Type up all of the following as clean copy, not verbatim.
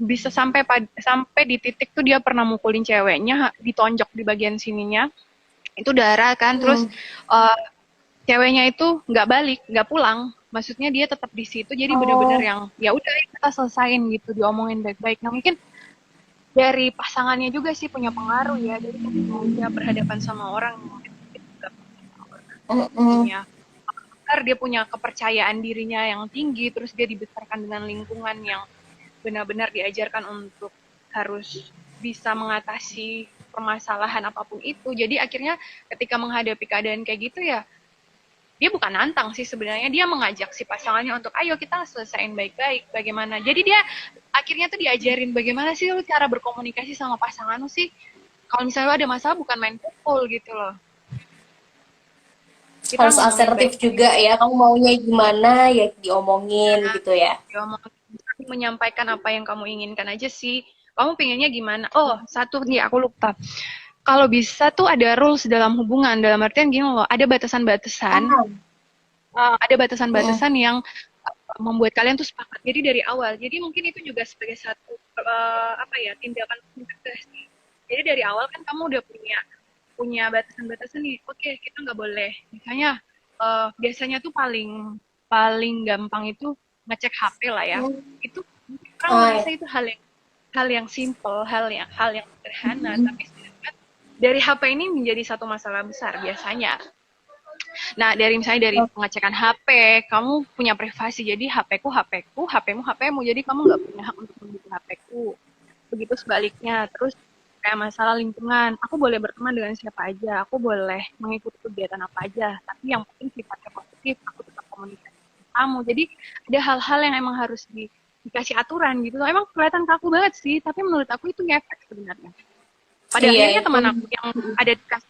bisa sampai di titik tuh dia pernah mukulin ceweknya, ditonjok di bagian sininya, itu darah kan. Terus Hmm. uh, ceweknya itu nggak balik, nggak pulang. Maksudnya dia tetap di situ. Jadi bener-bener Oh. yang ya udah kita selesain gitu, diomongin baik-baik. Nah mungkin dari pasangannya juga sih punya pengaruh ya. Jadi ketika dia berhadapan sama orang yang mungkin dia juga Mm-mm. punya dia punya kepercayaan dirinya yang tinggi, terus dia dibesarkan dengan lingkungan yang benar-benar diajarkan untuk harus bisa mengatasi permasalahan apapun itu. Jadi akhirnya ketika menghadapi keadaan kayak gitu ya, dia bukan nantang sih sebenarnya, dia mengajak si pasangannya untuk ayo kita selesaiin baik-baik bagaimana. Jadi dia akhirnya tuh diajarin bagaimana sih lu cara berkomunikasi sama pasangan lu sih. Kalau misalnya lu ada masalah bukan main pukul gitu loh. Kita Harus ngomongin asertif baik-baik. juga ya. Kamu maunya gimana ya diomongin gitu ya. Ya, menyampaikan apa yang kamu inginkan aja sih. Kamu pengennya gimana? Oh, satu nih aku lupa. Kalau bisa tuh ada rules dalam hubungan, dalam artian gini loh, ada batasan-batasan, Ah. ada Mm-mm. batasan-batasan yang membuat kalian tuh sepakat. Jadi dari awal. Jadi mungkin itu juga sebagai satu apa ya tindakan mencegah sih. Jadi dari awal kan kamu udah punya punya batasan-batasan nih. Oke, kita nggak boleh. Misalnya biasanya tuh paling paling gampang itu ngecek HP lah ya. Itu orang Ah, merasa ya. itu hal yang simple, hal yang sederhana, Mm-mm. tapi sedangkan dari HP ini menjadi satu masalah besar biasanya. Nah, misalnya dari pengecekan HP, kamu punya privasi, jadi HP ku HP ku, HP-mu HP-mu, jadi kamu nggak punya hak untuk memiliki HP-ku. Begitu sebaliknya. Terus kayak masalah lingkungan, aku boleh berteman dengan siapa aja, aku boleh mengikuti kegiatan apa aja, tapi yang penting sifatnya positif, aku tetap komunikasi dengan kamu. Jadi ada hal-hal yang emang harus dikasih aturan gitu loh. Emang kelihatan kaku banget sih, tapi menurut aku itu ngefek sebenarnya. Pada Iya akhirnya itu. teman aku yang ada di kelas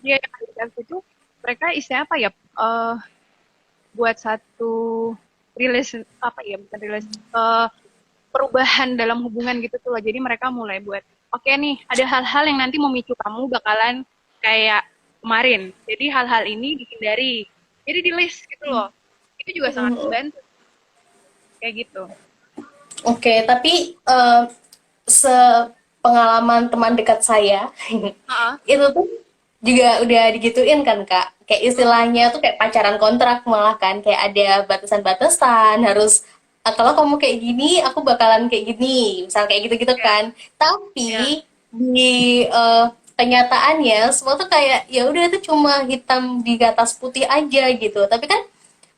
dia yang ada di kelas itu, mereka istilah apa ya, buat satu rilis apa ya, bukan rilis, perubahan dalam hubungan gitu tuh loh. Jadi mereka mulai buat, oke nih, ada hal-hal yang nanti memicu kamu bakalan kayak kemarin. Jadi hal-hal ini dihindari. Jadi di list gitu loh. Itu juga sangat Mm-mm. membantu kayak gitu. Oke, tapi sepengalaman teman dekat saya Heeh. itu tuh juga udah digituin kan Kak. Kayak istilahnya tuh kayak pacaran kontrak malah kan kayak ada batasan-batasan harus kalau kamu kayak gini aku bakalan kayak gini misal kayak gitu-gitu Ya, kan. ya. Tapi di kenyataannya semua tuh kayak ya udah itu cuma hitam di atas putih aja gitu. Tapi kan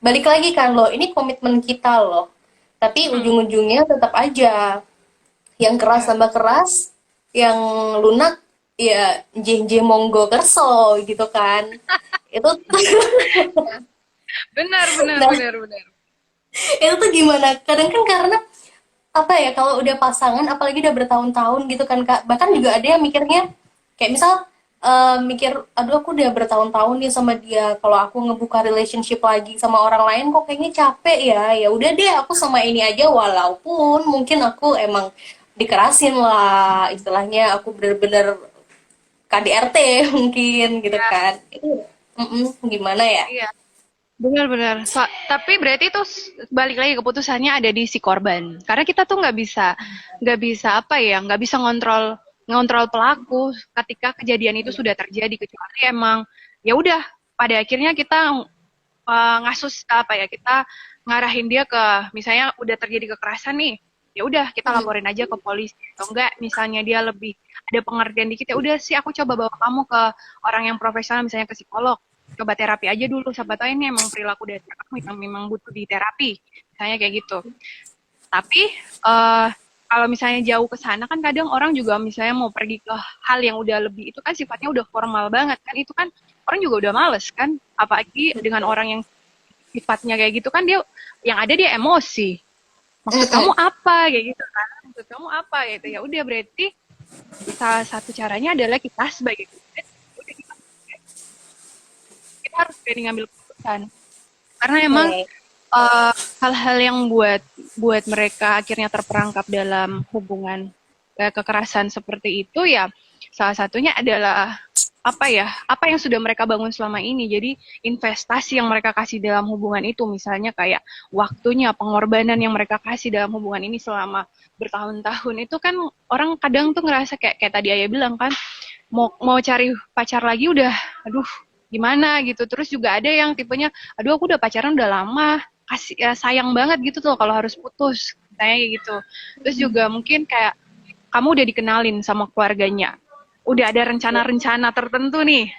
balik lagi kan loh ini komitmen kita loh. Tapi Hmm. ujung-ujungnya tetap aja yang keras Ya. tambah keras, yang lunak ya JJ monggo kerso gitu kan. Itu Benar, benar, nah benar, benar. itu tuh gimana? Kadang kan karena apa ya kalau udah pasangan apalagi udah bertahun-tahun gitu kan Kak. Bahkan juga ada yang mikirnya kayak misal mikir aduh aku udah bertahun-tahun nih sama dia kalau aku ngebuka relationship lagi sama orang lain kok kayaknya capek ya ya udah deh aku sama ini aja walaupun mungkin aku emang dikerasin lah istilahnya aku bener-bener KDRT mungkin gitu Ya, kan itu gimana ya. iya. Benar-benar. Tapi berarti itu balik lagi keputusannya ada di si korban. Karena kita tuh nggak bisa apa ya, nggak bisa ngontrol ngontrol pelaku ketika kejadian itu sudah terjadi, kecuali emang ya udah pada akhirnya kita ngasus apa ya, kita ngarahin dia ke, misalnya udah terjadi kekerasan nih, ya udah kita Mm, laporin aja ke polisi. Atau enggak misalnya dia lebih ada pengertian dikit, ya udah sih aku coba bawa kamu ke orang yang profesional, misalnya ke psikolog, coba terapi aja dulu, siapa tahu ini emang perilaku dasar kamu yang memang butuh di terapi, misalnya kayak gitu. Tapi uh, kalau misalnya jauh ke sana kan kadang orang juga misalnya mau pergi ke hal yang udah lebih, itu kan sifatnya udah formal banget kan, itu kan orang juga udah males kan, apalagi dengan betul. orang yang sifatnya kayak gitu kan, dia yang ada dia emosi. Maksud kamu Mm-mm. apa kayak gitu kan? Maksud kamu apa gitu? Ya udah berarti salah satu caranya adalah kita sebagai kita harus berani ngambil keputusan. Karena emang Oke. uh, hal-hal yang buat buat mereka akhirnya terperangkap dalam hubungan kekerasan seperti itu ya, salah satunya adalah apa yang sudah mereka bangun selama ini. Jadi investasi yang mereka kasih dalam hubungan itu, misalnya kayak waktunya, pengorbanan yang mereka kasih dalam hubungan ini selama bertahun-tahun, itu kan orang kadang tuh ngerasa kayak tadi Ayah bilang kan, mau cari pacar lagi udah, aduh gimana gitu. Terus juga ada yang tipenya, aduh aku udah pacaran udah lama, kasih ya, sayang banget gitu tuh kalau harus putus, kayak gitu. Terus juga mungkin kayak kamu udah dikenalin sama keluarganya, udah ada rencana-rencana tertentu nih,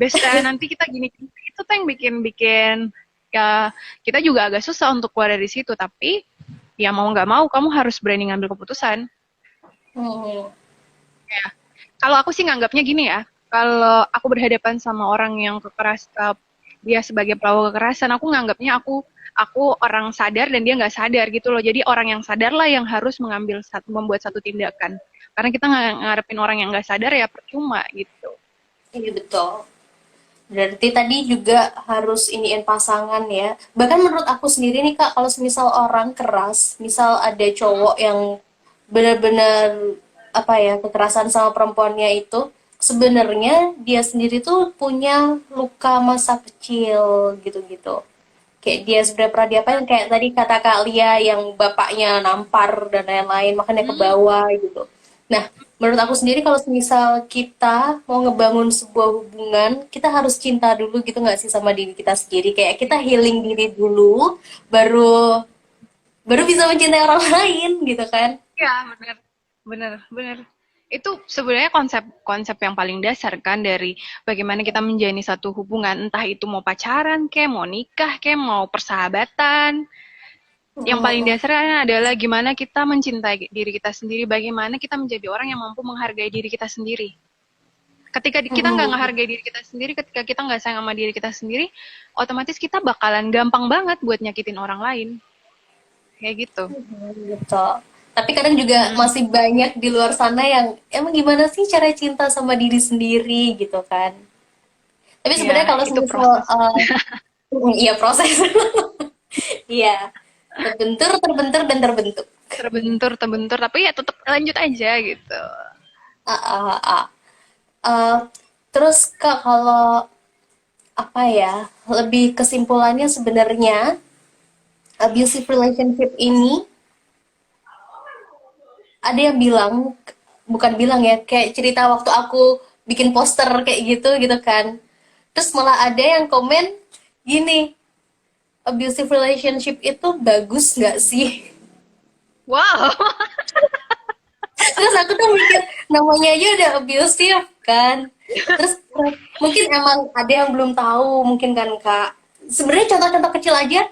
besta nanti kita gini, itu tuh yang bikin ya kita juga agak susah untuk keluar dari situ. Tapi ya mau nggak mau kamu harus berani ngambil keputusan. Hmm. Ya, kalau aku sih nganggapnya gini ya, kalau aku berhadapan sama orang yang dia sebagai pelaku kekerasan, aku nganggapnya aku orang sadar dan dia nggak sadar gitu loh. Jadi orang yang sadar lah yang harus membuat satu tindakan. Karena kita ngarepin orang yang nggak sadar ya percuma gitu. Iya betul. Berarti tadi juga harus iniin pasangan ya. Bahkan menurut aku sendiri nih Kak, kalau misal orang keras, misal ada cowok yang benar-benar apa ya, kekerasan sama perempuannya itu, sebenarnya dia sendiri tuh punya luka masa kecil gitu-gitu. Kayak dia sebenarnya pernah diapain, kayak tadi kata Kak Lia yang bapaknya nampar dan lain-lain, makanya ke Hmm, bawah gitu. Nah, menurut aku sendiri kalau misal kita mau ngebangun sebuah hubungan, kita harus cinta dulu gitu nggak sih sama diri kita sendiri. Kayak kita healing diri dulu, baru baru bisa mencintai orang lain gitu kan. ya benar, benar, benar. Itu sebenarnya konsep yang paling dasar kan dari bagaimana kita menjalani satu hubungan, entah itu mau pacaran, kayak mau nikah, kayak mau persahabatan. Yang paling Hmm. dasarnya adalah gimana kita mencintai diri kita sendiri, bagaimana kita menjadi orang yang mampu menghargai diri kita sendiri. Ketika kita nggak Hmm. menghargai diri kita sendiri, ketika kita nggak sayang sama diri kita sendiri, otomatis kita bakalan gampang banget buat nyakitin orang lain. Kayak gitu. Betul. Tapi kadang juga Mm-mm. masih banyak di luar sana yang emang gimana sih cara cinta sama diri sendiri gitu kan. Tapi Ya, sebenarnya kalau itu misal proses. iya proses. Iya. Terbentur, terbentur dan terbentuk. Terbentur, tapi ya tetap lanjut aja gitu. Ah, ah, ah. Eh, terus Kak kalau apa ya, lebih kesimpulannya sebenarnya abusive relationship ini ada yang bilang, bukan bilang ya, kayak cerita waktu aku bikin poster kayak gitu gitu kan. Terus malah ada yang komen gini, abusive relationship itu bagus nggak sih? Wow. Terus aku tuh mikir namanya aja udah abusive kan. Terus mungkin emang ada yang belum tahu mungkin kan Kak. Sebenarnya contoh-contoh kecil aja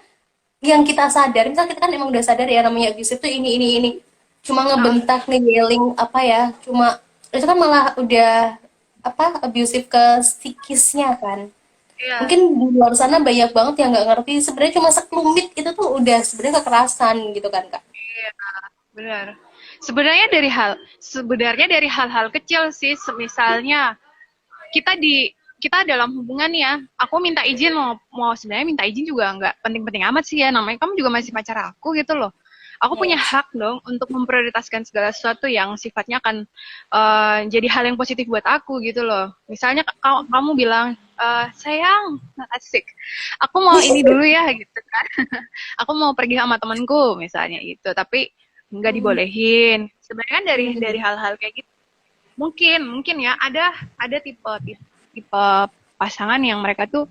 yang kita sadar, misal kita kan emang udah sadar ya namanya abusive tuh ini. Cuma Nah, ngebentak nih yelling apa ya, cuma itu kan malah udah apa abusive ke psikisnya kan. iya, Mungkin di luar sana banyak banget yang nggak ngerti sebenarnya cuma sekelumit itu tuh udah sebenarnya kekerasan gitu kan Kak. iya, benar. Sebenarnya dari hal-hal kecil sih, misalnya kita kita dalam hubungan ya, aku minta izin mau sebenarnya minta izin juga nggak penting-penting amat sih ya, namanya kamu juga masih pacar aku gitu loh. Aku punya Yes. hak dong untuk memprioritaskan segala sesuatu yang sifatnya akan jadi hal yang positif buat aku gitu loh. Misalnya kamu bilang, sayang, asik, aku mau ini dulu ya gitu kan. Aku mau pergi sama temanku misalnya itu, tapi nggak dibolehin. Sebenarnya kan dari hal-hal kayak gitu. Mungkin ya ada tipe tipe tipe pasangan yang mereka tuh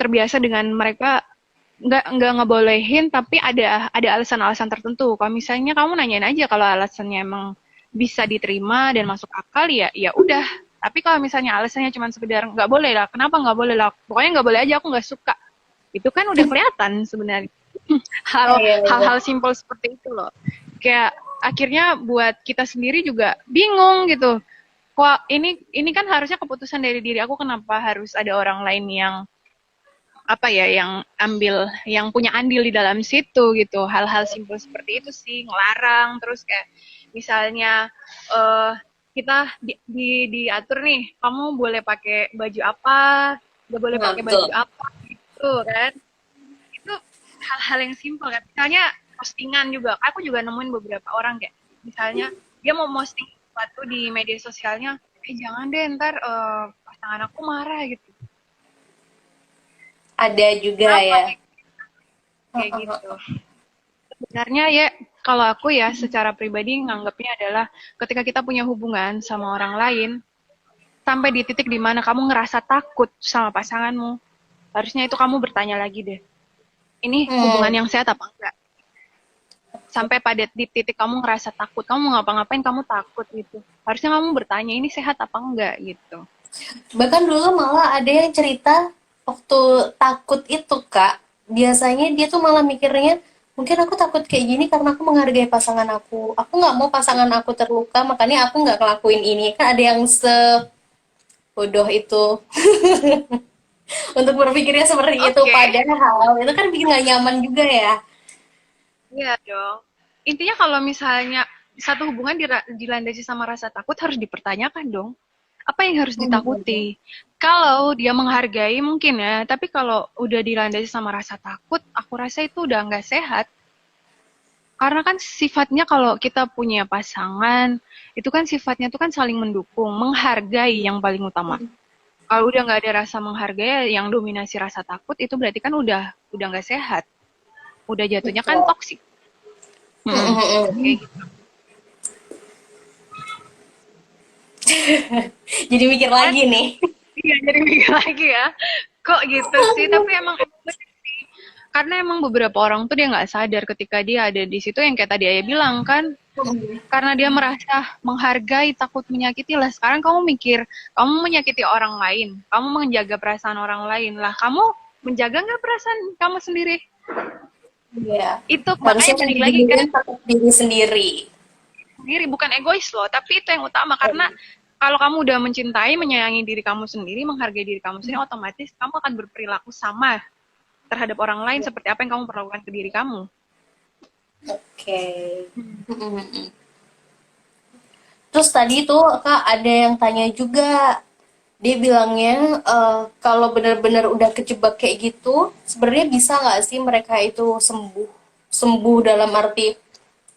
terbiasa dengan mereka nggak ngebolehin, tapi ada alasan-alasan tertentu. Kalau misalnya kamu nanyain aja kalau alasannya emang bisa diterima dan masuk akal, ya udah. Tapi kalau misalnya alasannya cuma sekedar nggak boleh lah, kenapa nggak boleh lah, pokoknya nggak boleh aja, aku nggak suka, itu kan udah kelihatan sebenarnya. Iya, iya, iya. Hal-hal simpel seperti itu loh, kayak akhirnya buat kita sendiri juga bingung gitu. Kok ini kan harusnya keputusan dari diri aku, kenapa harus ada orang lain yang apa ya, yang punya andil di dalam situ gitu. Hal-hal simpel seperti itu sih ngelarang. Terus kayak misalnya uh, kita diatur nih, kamu boleh pakai baju apa, nggak boleh Nah, pakai baju betul. apa gitu kan. Itu hal-hal yang simpel kan. Misalnya postingan juga, aku juga nemuin beberapa orang kayak misalnya dia mau posting sesuatu di media sosialnya, jangan deh ntar pasangan aku marah gitu. Ada juga Kenapa ya. kayak gitu? Sebenarnya ya kalau aku ya secara pribadi nganggapnya adalah ketika kita punya hubungan sama orang lain sampai di titik dimana kamu ngerasa takut sama pasanganmu, harusnya itu kamu bertanya lagi deh. Ini hubungan Hmm. yang sehat apa enggak? Sampai pada di titik kamu ngerasa takut, kamu mau ngapa-ngapain kamu takut gitu. Harusnya kamu bertanya ini sehat apa enggak gitu. Bahkan dulu malah ada yang cerita waktu takut itu Kak, biasanya dia tuh malah mikirnya mungkin aku takut kayak gini karena aku menghargai pasangan aku. Aku nggak mau pasangan aku terluka, makanya aku nggak ngelakuin ini. Kan ada yang sebodoh itu untuk berpikirnya seperti itu. Oke, Padahal itu kan bikin nggak nyaman juga ya. iya dong. Intinya kalau misalnya satu hubungan dilandasi sama rasa takut harus dipertanyakan dong. Apa yang harus Hmm. ditakuti? Kalau dia menghargai mungkin ya, tapi kalau udah dilandasi sama rasa takut, aku rasa itu udah nggak sehat. Karena kan sifatnya kalau kita punya pasangan, itu kan sifatnya tuh kan saling mendukung, menghargai yang paling utama. Kalau udah nggak ada rasa menghargai, yang dominasi rasa takut, itu berarti kan udah nggak sehat. Udah jatuhnya kan Betul. toksik. Kayak gitu. Jadi mikir Kan? lagi nih. Iya, jadi mikir lagi ya. Kok gitu sih? Tapi emang karena emang beberapa orang tuh dia nggak sadar ketika dia ada di situ yang kayak tadi Ayah bilang kan, karena dia merasa menghargai, takut menyakiti lah. Sekarang kamu mikir, kamu menyakiti orang lain, kamu menjaga perasaan orang lain lah. Kamu menjaga nggak perasaan kamu sendiri? Iya. Itu makanya Harusnya yang balik lagi kan dilindungi tetap diri sendiri. sendiri, bukan egois loh, tapi itu yang utama karena kalau kamu udah mencintai, menyayangi diri kamu sendiri, menghargai diri kamu sendiri, otomatis kamu akan berperilaku sama terhadap orang lain seperti apa yang kamu perlakukan ke diri kamu. Oke. Terus tadi tuh Kak ada yang tanya juga. Dia bilangnya kalau benar-benar udah kejebak kayak gitu, sebenarnya bisa nggak sih mereka itu sembuh? Sembuh dalam arti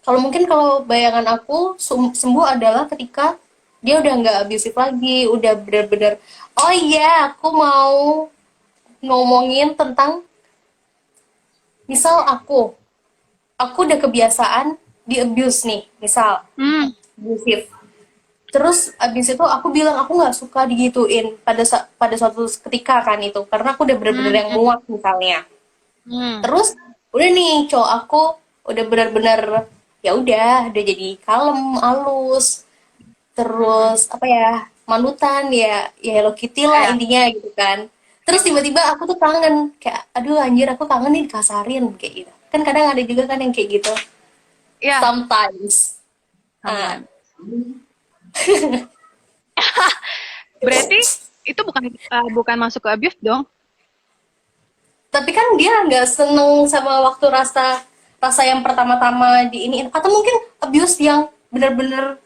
kalau mungkin kalau bayangan aku sembuh adalah ketika dia udah nggak abusive lagi, udah benar-benar oh iya aku mau ngomongin tentang misal aku udah kebiasaan di abuse nih, misal Hmm, abusive. Terus abis itu aku bilang aku nggak suka digituin pada suatu ketika kan itu karena aku udah bener-bener yang hmm, muak misalnya. hmm. Terus udah nih cowok aku udah bener-bener ya udah jadi kalem, halus, terus apa ya manutan ya ya Hello Kitty lah Kayak, intinya gitu kan. Terus tiba-tiba aku tuh kangen kayak aduh anjir aku kangen nih dikasarin kayak gitu. Kan kadang ada juga kan yang kayak gitu. ya, Sometimes. Ah. sometimes. Berarti itu bukan masuk ke abuse dong. Tapi kan dia nggak seneng sama waktu rasa rasa yang pertama-tama di ini atau mungkin abuse yang bener-bener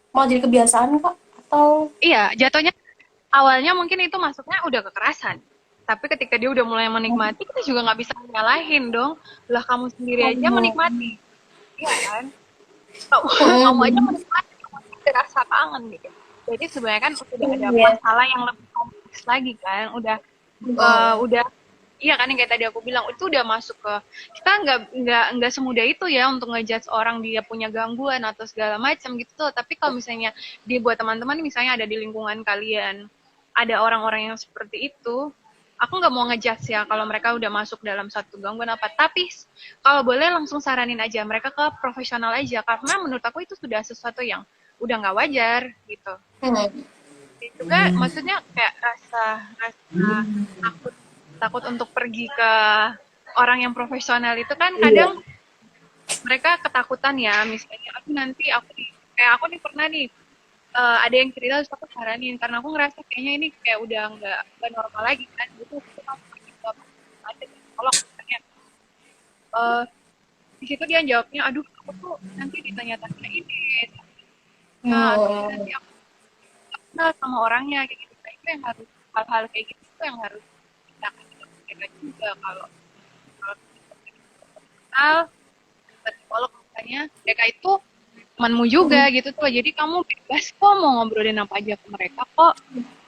mau jadi kebiasaan kak atau Iya, jatuhnya awalnya mungkin itu masuknya udah kekerasan. Tapi ketika dia udah mulai menikmati, kita juga nggak bisa nyalahin dong. Lah kamu sendiri aja menikmati, iya kan? Kamu, kamu aja menikmati, kamu ada rasa kangen gitu. Jadi sebenarnya kan udah ada iya. masalah yang lebih kompleks lagi kan. Udah iya kan yang kayak tadi aku bilang itu udah masuk ke kita nggak semudah itu ya untuk ngejudge orang dia punya gangguan atau segala macam gitu tuh. Tapi kalau misalnya dia buat teman-teman misalnya ada di lingkungan kalian ada orang-orang yang seperti itu, aku nggak mau ngejudge ya kalau mereka udah masuk dalam satu gangguan apa. Tapi kalau boleh langsung saranin aja mereka ke profesional aja karena menurut aku itu sudah sesuatu yang udah nggak wajar gitu. Hmm. Juga maksudnya kayak rasa rasa takut takut untuk pergi ke orang yang profesional itu kan Iya. kadang mereka ketakutan ya misalnya aku nanti aku kayak aku nih pernah nih ada yang cerita terus aku saranin karena aku ngerasa kayaknya ini kayak udah nggak normal lagi kan itu aku pergi ke ada psikolog misalnya uh, di situ dia jawabnya aduh aku tuh nanti ditanya-tanya ini tapi Hmm. nanti aku kenal sama orangnya kayak gitu nah, itu yang harus hal-hal kayak gitu itu yang harus kita kasih mereka juga kalau kalau kenal psikolog misalnya mereka itu temanmu juga gitu tuh. Jadi kamu bebas kok mau ngobrolin apa aja ke mereka kok.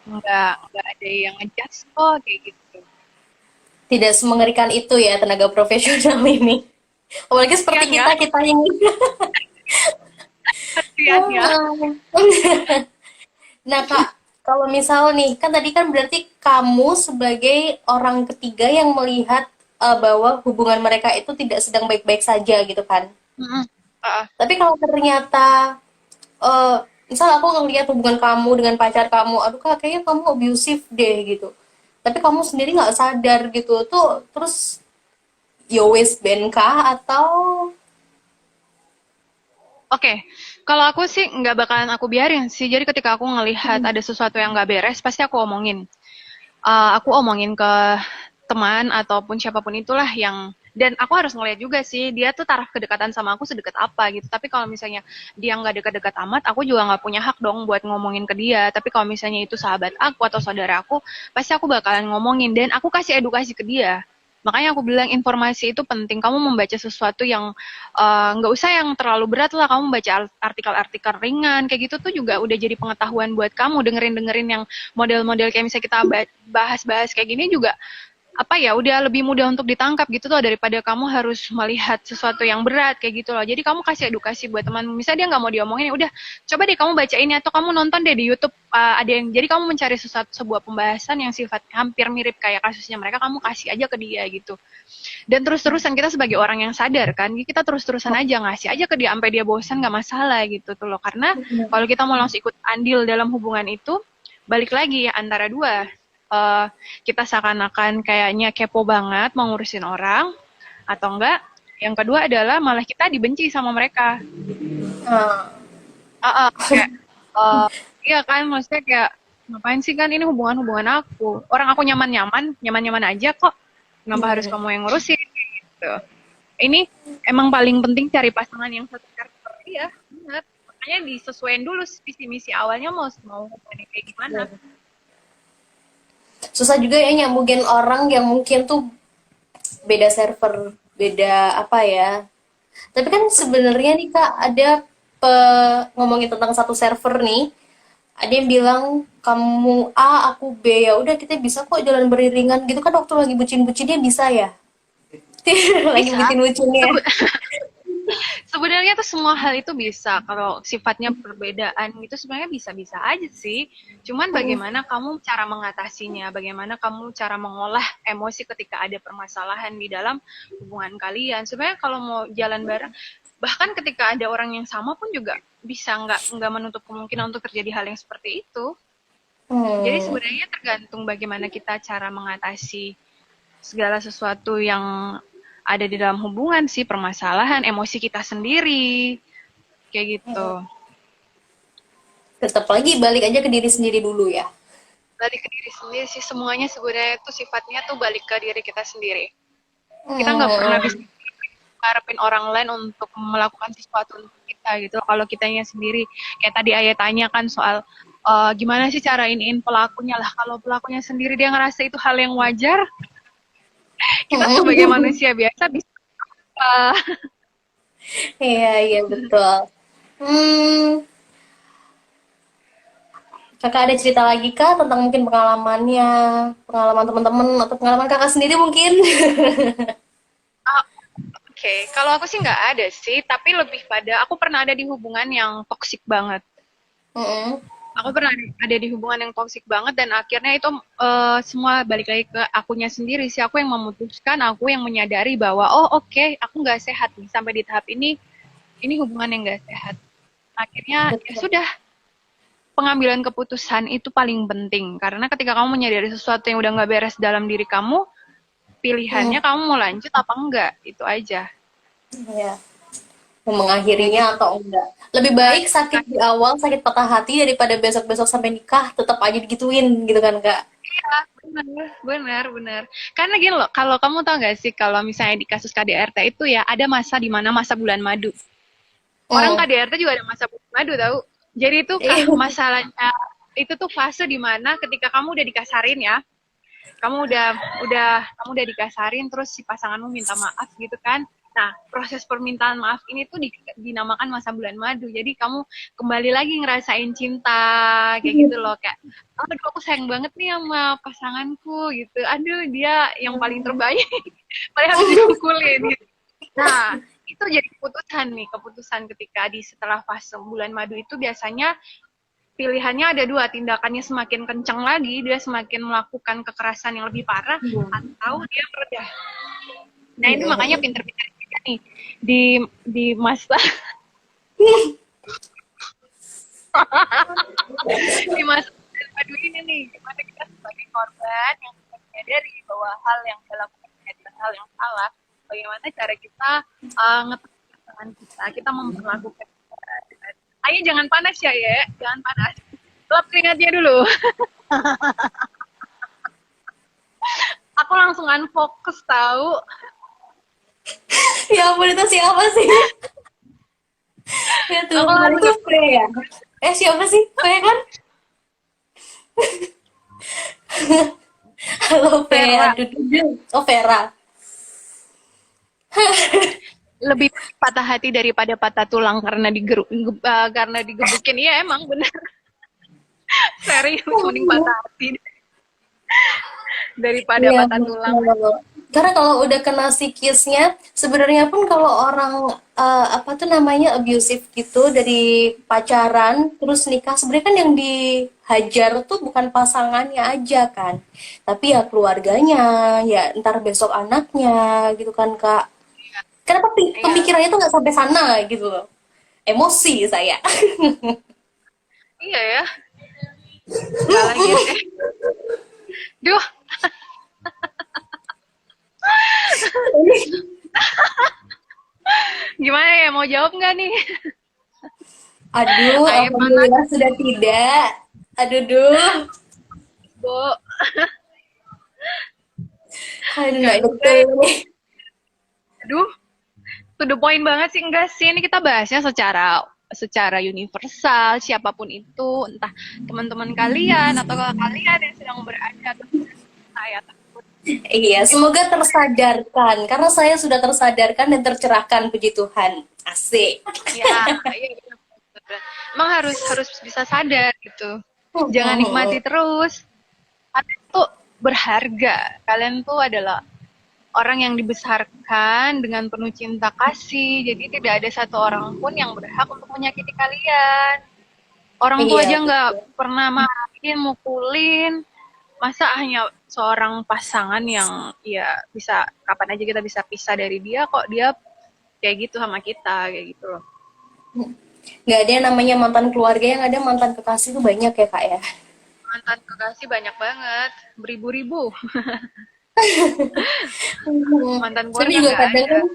Nggak ada yang ngejudge kok kayak gitu. Tidak semengerikan itu ya tenaga profesional ini. Apalagi seperti Kasian ya, kita ini. kasian ya. Nah, Kak, kalau misal nih, kan tadi kan berarti kamu sebagai orang ketiga yang melihat bahwa hubungan mereka itu tidak sedang baik-baik saja gitu kan. Mm-mm. Ah, Tapi kalau ternyata eh misal aku ngelihat hubungan kamu dengan pacar kamu, aduh Kak, kayaknya kamu abusive deh gitu. Tapi kamu sendiri nggak sadar gitu tuh, terus yo wes ben kah atau Oke, kalau aku sih nggak bakalan aku biarin sih. Jadi ketika aku ngelihat ada sesuatu yang nggak beres, pasti aku omongin. Aku omongin ke teman ataupun siapapun itulah yang dan aku harus ngeliat juga sih dia tuh taraf kedekatan sama aku sedekat apa gitu. Tapi kalau misalnya dia nggak dekat-dekat amat, aku juga nggak punya hak dong buat ngomongin ke dia. Tapi kalau misalnya itu sahabat aku atau saudara aku, pasti aku bakalan ngomongin dan aku kasih edukasi ke dia. Makanya aku bilang informasi itu penting. Kamu membaca sesuatu yang nggak usah yang terlalu berat lah. Kamu baca artikel-artikel ringan kayak gitu tuh juga udah jadi pengetahuan buat kamu. Dengerin-dengerin yang model-model kayak misalnya kita bahas-bahas kayak gini juga apa ya udah lebih mudah untuk ditangkap gitu loh daripada kamu harus melihat sesuatu yang berat kayak gitu loh. Jadi kamu kasih edukasi buat teman. Misalnya dia nggak mau diomongin, ya udah coba deh kamu baca ini atau kamu nonton deh di YouTube ada yang. Jadi kamu mencari sebuah pembahasan yang sifat hampir mirip kayak kasusnya mereka, kamu kasih aja ke dia gitu. Dan terus-terusan kita sebagai orang yang sadar kan, kita terus-terusan aja ngasih aja ke dia sampai dia bosan nggak masalah gitu tuh loh. Karena kalau kita mau langsung ikut andil dalam hubungan itu, balik lagi antara dua uh, kita seakan-akan kayaknya kepo banget mau ngurusin orang atau enggak. Yang kedua adalah malah kita dibenci sama mereka. uh, Kayak iya kan maksudnya kayak ngapain sih kan ini hubungan-hubungan aku. Orang aku nyaman-nyaman aja kok. Kenapa harus kamu yang ngurusin gitu. Ini emang paling penting cari pasangan yang satu karakter ya, benar. Makanya disesuaikan dulu visi misi awalnya mau kayak gimana. susah juga ya nyambungin orang yang mungkin tuh beda server, beda apa ya. Tapi kan sebenarnya nih Kak, ada ngomongin tentang satu server nih, ada yang bilang kamu A, aku B, ya udah kita bisa kok jalan beriringan gitu kan waktu lagi bucin-bucinnya bisa ya. Lagi Bisa. bucin-bucinnya. Sebenarnya tuh semua hal itu bisa. Kalau sifatnya perbedaan itu sebenarnya bisa-bisa aja sih. Cuman bagaimana kamu cara mengatasinya, bagaimana kamu cara mengolah emosi ketika ada permasalahan di dalam hubungan kalian. Sebenarnya kalau mau jalan bareng, bahkan ketika ada orang yang sama pun juga bisa nggak menutup kemungkinan untuk terjadi hal yang seperti itu. Jadi Hmm. sebenarnya tergantung bagaimana kita cara mengatasi segala sesuatu yang ada di dalam hubungan sih, permasalahan, emosi kita sendiri, kayak gitu. Tetap lagi balik aja ke diri sendiri dulu ya. Balik ke diri sendiri sih, semuanya sebenarnya itu sifatnya tuh balik ke diri kita sendiri. Kita nggak pernah bisa Hmm. ngarepin orang lain untuk melakukan sesuatu untuk kita gitu. Kalau kitanya sendiri, kayak tadi Ayah tanya kan soal gimana sih cara iniin pelakunya lah. Kalau pelakunya sendiri dia ngerasa itu hal yang wajar, kita sebagai Hmm. manusia biasa bisa uh, Iya, iya betul. Hmm, kakak ada cerita lagi kak tentang mungkin pengalamannya, pengalaman teman-teman atau pengalaman kakak sendiri mungkin? Oke, kalau aku sih nggak ada sih, tapi lebih pada aku pernah ada di hubungan yang toksik banget. Mm-mm. Aku pernah ada di hubungan yang toksik banget dan akhirnya itu semua balik lagi ke akunya sendiri sih. Aku yang memutuskan, aku yang menyadari bahwa oh oke, aku nggak sehat nih sampai di tahap ini hubungan yang nggak sehat. Akhirnya ya Betul. sudah, pengambilan keputusan itu paling penting karena ketika kamu menyadari sesuatu yang udah nggak beres dalam diri kamu, Hmm, pilihannya kamu mau lanjut apa enggak, itu aja. ya. Mau mengakhirinya Kayak atau enggak? Lebih baik sakit di awal, sakit patah hati daripada besok-besok sampai nikah tetap aja digituin gitu kan kak? iya, benar, benar, benar. Karena gini loh, kalau kamu tahu nggak sih, kalau misalnya di kasus KDRT itu ya ada masa di mana masa bulan madu. Orang Hmm. KDRT juga ada masa bulan madu tahu. Jadi itu Iya. masalahnya itu tuh fase di mana ketika kamu udah dikasarin ya, kamu udah kamu udah dikasarin terus si pasanganmu minta maaf gitu kan. Nah, proses permintaan maaf ini tuh dinamakan masa bulan madu. Jadi kamu kembali lagi ngerasain cinta, kayak gitu loh. Kayak, aduh aku sayang banget nih sama pasanganku gitu. Aduh dia yang paling terbaik. Paling harus dipukulin gitu. Nah, itu jadi keputusan nih. Keputusan ketika setelah fase bulan madu itu biasanya pilihannya ada dua. Tindakannya semakin kencang lagi, dia semakin melakukan kekerasan yang lebih parah, atau dia meredah. Nah, itu makanya pinter-pinter nih di masa di masa aduh ini nih gimana kita sebagai korban yang menyadari bahwa hal yang dilakukan adalah hal yang salah, bagaimana cara kita ngetekan kita memperlakukan ayo jangan panas ya jangan panas, lap keringatnya dulu. Aku langsung unfocus tahu. Ya ampun, itu siapa sih? Ya tuh, itu Freya. Siapa sih? Freya kan? Halo Freya, Vera. Oh Vera. Lebih patah hati daripada patah tulang karena digebukin. Iya emang bener. Serius mending patah hati daripada Iya, patah tulang. karena kalau udah kena psikisnya, sebenarnya pun kalau orang apa tuh namanya abusive gitu dari pacaran terus nikah, sebenarnya kan yang dihajar tuh bukan pasangannya aja kan, tapi ya keluarganya, ya ntar besok anaknya gitu kan Kak. Kenapa pemikirannya tuh nggak sampai sana gitu loh? Emosi saya. Iya ya. Salah gitu. Duh. Gimana ya, mau jawab nggak nih? Aduh, alhamdulillah sudah tidak. Aduh. Bu. Aduh, betul nih. Aduh, to the point banget sih. Enggak sih, ini kita bahasnya secara universal, siapapun itu, entah teman-teman kalian atau kalian yang sedang berada atau saya takut. Iya, semoga tersadarkan karena saya sudah tersadarkan dan tercerahkan, puji Tuhan. Asik. Ya, iya. Emang harus bisa sadar gitu. Jangan nikmati terus. Kalian tuh berharga. Kalian tuh adalah orang yang dibesarkan dengan penuh cinta kasih. Jadi tidak ada satu orang pun yang berhak untuk menyakiti kalian. Orang tua aja nggak pernah marahin, mukulin. Masa hanya seorang pasangan yang ya bisa kapan aja kita bisa pisah dari dia, kok dia kayak gitu sama kita, kayak gitu loh. Nggak ada yang namanya mantan keluarga, yang ada mantan kekasih tuh banyak ya Kak ya. Mantan kekasih banyak banget, beribu-ribu. Mantan keluarga Tapi juga kadang kan,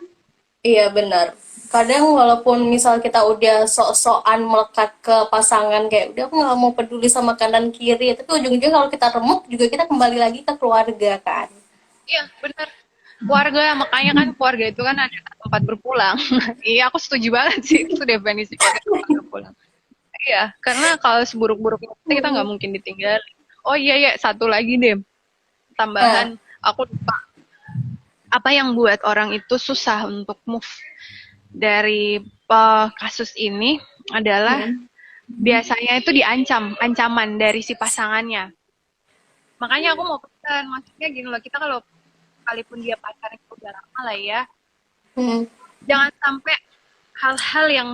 iya benar. Kadang walaupun misal kita udah sok-sokan melekat ke pasangan kayak udah aku nggak mau peduli sama kanan kiri, tapi ujung-ujungnya kalau kita remuk juga kita kembali lagi ke keluarga kan. Iya benar. Keluarga, makanya kan keluarga itu kan ada tempat berpulang. Iya, aku setuju banget sih itu definisi keluarga tempat berpulang. Iya, karena kalau seburuk-buruknya kita nggak mungkin ditinggal. Oh iya ya, satu lagi deh tambahan, aku lupa. Apa yang buat orang itu susah untuk move dari kasus ini adalah biasanya itu diancam, ancaman dari si pasangannya. Makanya aku mau pesan, maksudnya gini loh, kita kalau sekalipun dia pacaran itu udah lama lah ya, jangan sampai hal-hal yang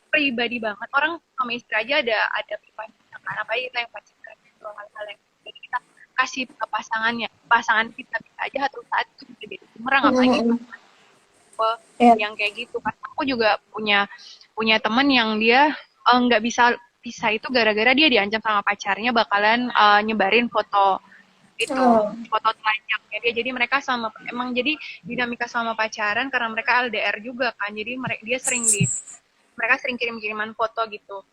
pribadi banget. Orang sama istri aja ada privasinya kan, apa kita yang pacaran itu hal-hal yang jadi kita kasih ke pasangan kita bisa aja satu saat itu bisa jadi bumerang, apalagi yang kayak gitu. Karena aku juga punya temen yang dia nggak bisa pisah itu gara-gara dia diancam sama pacarnya bakalan nyebarin foto itu, foto telanjangnya dia. Jadi mereka emang jadi dinamika sama pacaran karena mereka LDR juga kan. Jadi mereka sering kirim-kiriman foto gitu,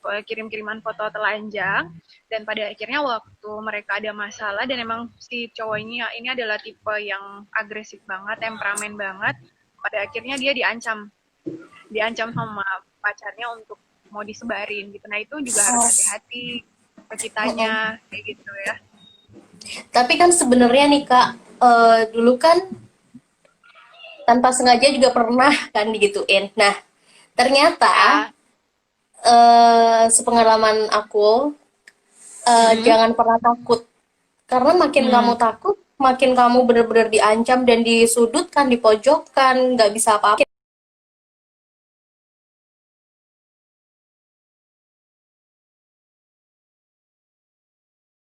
kirim-kiriman foto telanjang, dan pada akhirnya waktu mereka ada masalah dan emang si cowok ini adalah tipe yang agresif banget, temperamen banget, pada akhirnya dia diancam sama pacarnya untuk mau disebarin gitu. Nah itu juga harus hati-hati ke kitanya kayak gitu ya. Tapi kan sebenarnya nih Kak, dulu kan tanpa sengaja juga pernah kan digituin. Nah, ternyata Ya. sepengalaman aku, Mm-mm. jangan pernah takut. Karena makin kamu Hmm. takut, makin kamu benar-benar diancam dan disudutkan, dipojokkan, nggak bisa apa-apa.